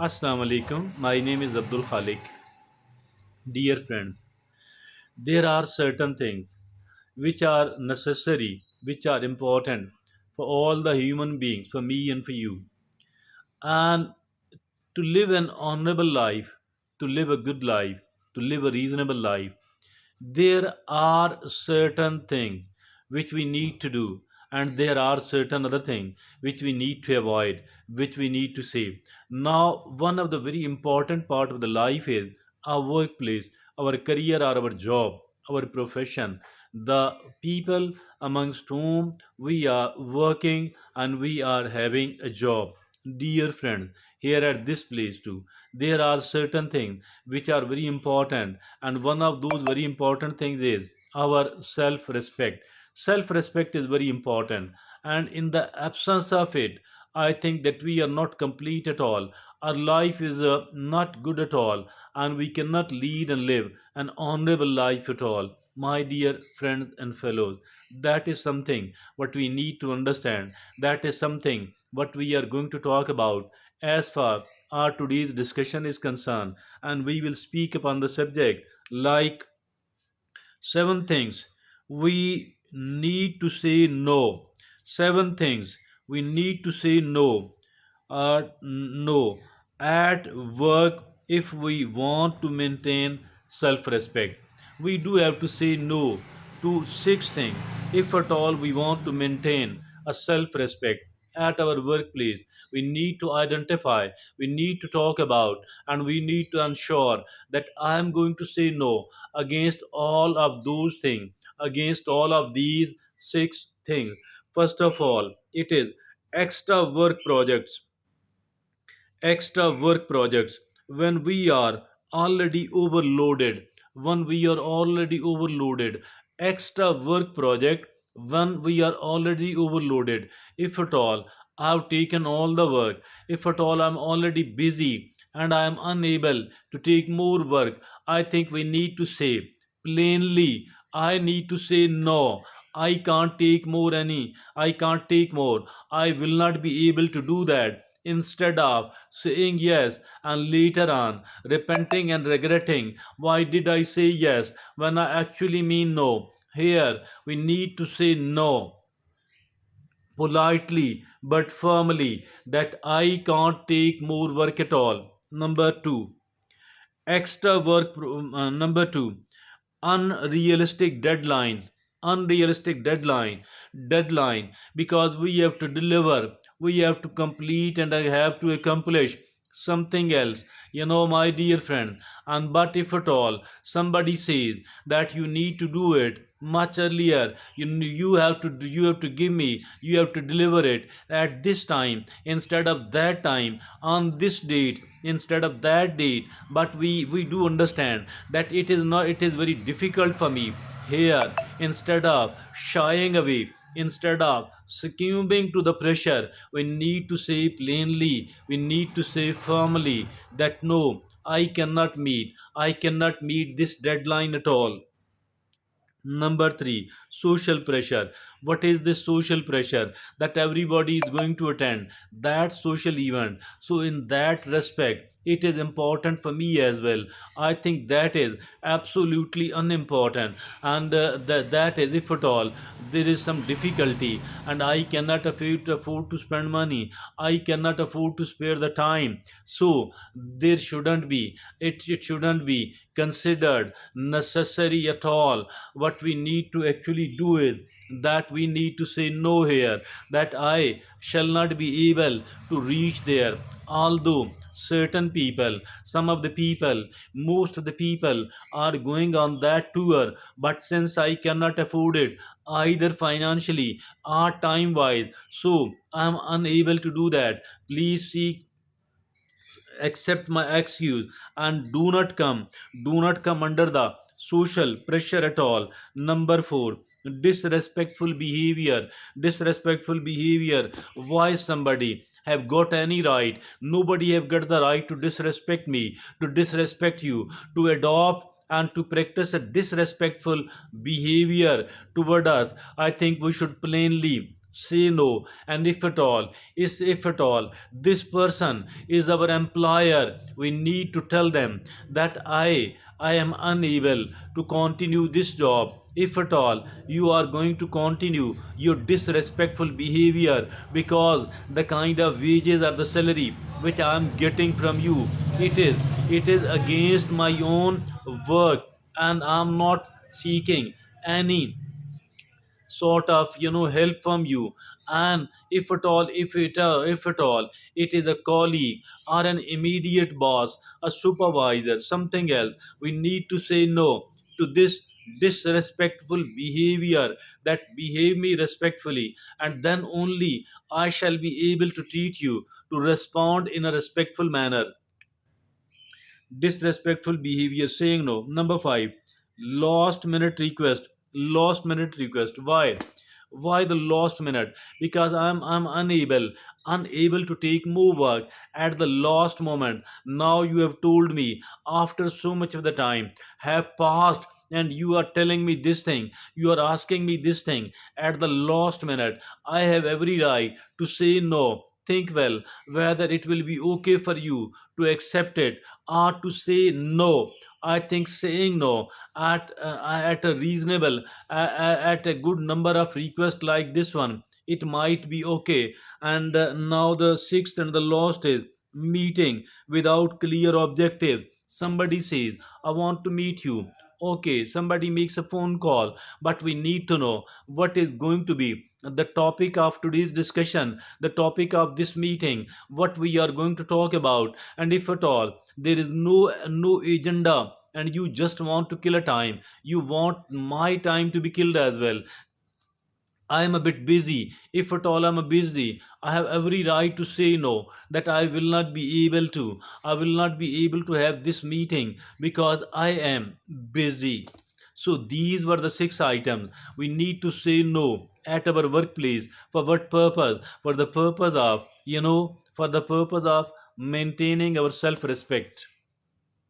Assalamu alaikum. My name is Abdul Khalik. Dear friends, there are certain things which are necessary, which are important for all the human beings, for me and for you. And to live an honorable life, to live a good life, to live a reasonable life, there are certain things which we need to do, and there are certain other things which we need to avoid, which we need to save. Now, one of the very important part of the life is our workplace, our career, or our job, our profession, the people amongst whom we are working and we are having a job. Dear friends, here at this place too, there are certain things which are very important, and one of those very important things is our self respect. Self respect is very important, and in the absence of it, I think that we are not complete at all. Our life is not good at all, and we cannot lead and live an honorable life at all. My dear friends and fellows, that is something what we need to understand. That is something what we are going to talk about as far our today's discussion is concerned, and we will speak upon the subject like seven things we need to say no. Seven things we need to say no. No at work if we want to maintain self-respect. We do have to say no to six things if at all we want to maintain a self-respect at our workplace. We need to identify, we need to talk about, and we need to ensure that I am going to say no against all of those things, against all of these six things. First of all, it is extra work projects. Extra work projects when we are already overloaded. When we are already overloaded, extra work project when we are already overloaded. If at all I've taken all the work, if at all I'm already busy and I am unable to take more work, I think we need to say plainly, I need to say no. I can't take more any, I can't take more, I will not be able to do that, instead of saying yes and later on repenting and regretting why did I say yes when I actually mean no. Here we need to say no politely but firmly that I can't take more work at all. Number 2, extra work. Number 2, unrealistic deadlines. Unrealistic deadline because we have to deliver, we have to complete, and I have to accomplish something else, my dear friend. And but if at all somebody says that you need to do it much earlier, you have to give me, you have to deliver it at this time instead of that time, on this date instead of that date, but we do understand that it is not, it is very difficult for me. Here, instead of shying away, instead of succumbing to the pressure, we need to say plainly, we need to say firmly that no, I cannot meet this deadline at all. Number 3, social pressure. What is this social pressure? That everybody is going to attend that social event. So, in that respect, it is important for me as well. I think that is absolutely unimportant, and that is, if at all there is some difficulty and I cannot afford to spend money, I cannot afford to spare the time. So, there shouldn't be, it shouldn't be considered necessary at all. What we need to actually do is that we need to say no here, that I shall not be able to reach there. Although certain people, some of the people, most of the people are going on that tour, but since I cannot afford it either financially or time wise, so I am unable to do that. Please seek, accept my excuse, and do not come under the social pressure at all. Number 4, disrespectful behavior. Why somebody have got any right? Nobody have got the right to disrespect me, to disrespect you, to adopt and to practice a disrespectful behavior toward us. I think we should plainly say no. And if at all this person is our employer, we need to tell them that I am unable to continue this job. If at all you are going to continue your disrespectful behavior, because the kind of wages or the salary which I am getting from you, it is against my own work, and I am not seeking any sort of help from you. And if at all it is a colleague or an immediate boss, a supervisor, something else, we need to say no to this disrespectful behavior, that behave me respectfully, and then only I shall be able to treat you to respond in a respectful manner. Disrespectful behavior, saying no. Number 5, last minute request. Why the last minute? Because I'm unable to take more work at the last moment. Now you have told me, after so much of the time have passed, and you are telling me this thing, you are asking me this thing at the last minute. I have every right to say no. Think well whether it will be okay for you to accept it or to say no. I think saying no at a reasonable, at a good number of requests like this one, it might be okay. And now the sixth and the last is meeting without clear objective. Somebody says, I want to meet you. Okay, somebody makes a phone call, but we need to know what is going to be the topic of today's discussion, the topic of this meeting, what we are going to talk about. And if at all there is no agenda, and you just want to kill a time, you want my time to be killed as well, I am a bit busy. If at all I'm a busy, I have every right to say no, that I will not be able to. I will not be able to have this meeting because I am busy. So these were the six items. We need to say no at our workplace. For what purpose? For the purpose of maintaining our self respect.